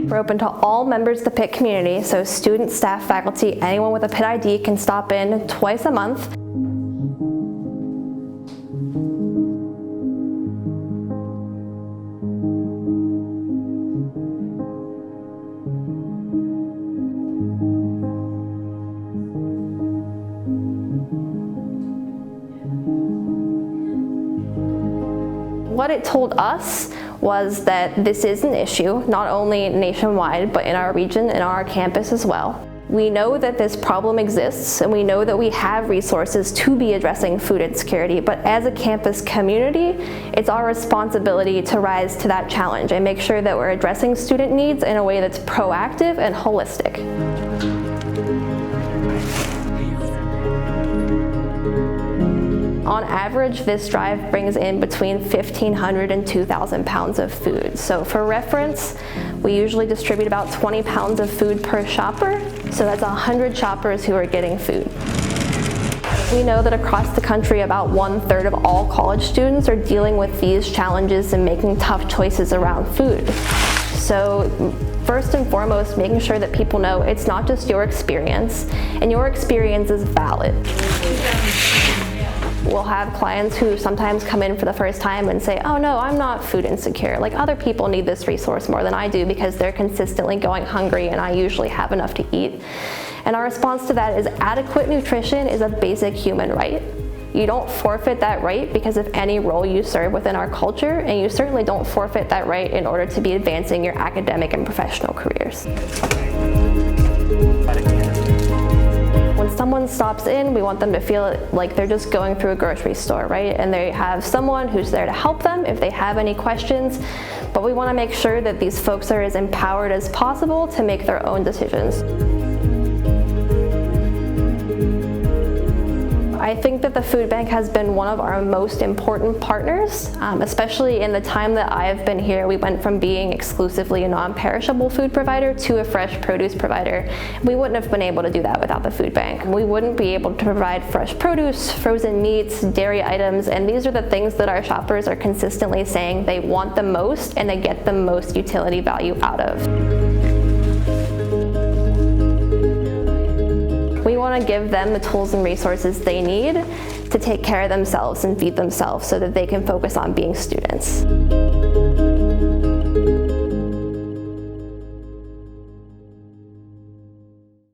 We're open to all members of the Pitt community, so students, staff, faculty, anyone with a Pitt ID can stop in twice a month. What it told us was that this is an issue, not only nationwide, but in our region and on our campus as well. We know that this problem exists, and we know that we have resources to be addressing food insecurity, but as a campus community, it's our responsibility to rise to that challenge and make sure that we're addressing student needs in a way that's proactive and holistic. On average, this drive brings in between 1,500 and 2,000 pounds of food. So for reference, we usually distribute about 20 pounds of food per shopper, so that's 100 shoppers who are getting food. We know that across the country, about 1/3 of all college students are dealing with these challenges and making tough choices around food. So first and foremost, making sure that people know it's not just your experience, and your experience is valid. We'll have clients who sometimes come in for the first time and say, oh no, I'm not food insecure. Like, other people need this resource more than I do because they're consistently going hungry and I usually have enough to eat. And our response to that is adequate nutrition is a basic human right. You don't forfeit that right because of any role you serve within our culture, and you certainly don't forfeit that right in order to be advancing your academic and professional careers. When someone stops in, we want them to feel like they're just going through a grocery store, right? And they have someone who's there to help them if they have any questions, but we want to make sure that these folks are as empowered as possible to make their own decisions. I think that the food bank has been one of our most important partners, especially in the time that I've been here. We went from being exclusively a non-perishable food provider to a fresh produce provider. We wouldn't have been able to do that without the food bank. We wouldn't be able to provide fresh produce, frozen meats, dairy items, and these are the things that our shoppers are consistently saying they want the most and they get the most utility value out of. We want to give them the tools and resources they need to take care of themselves and feed themselves so that they can focus on being students.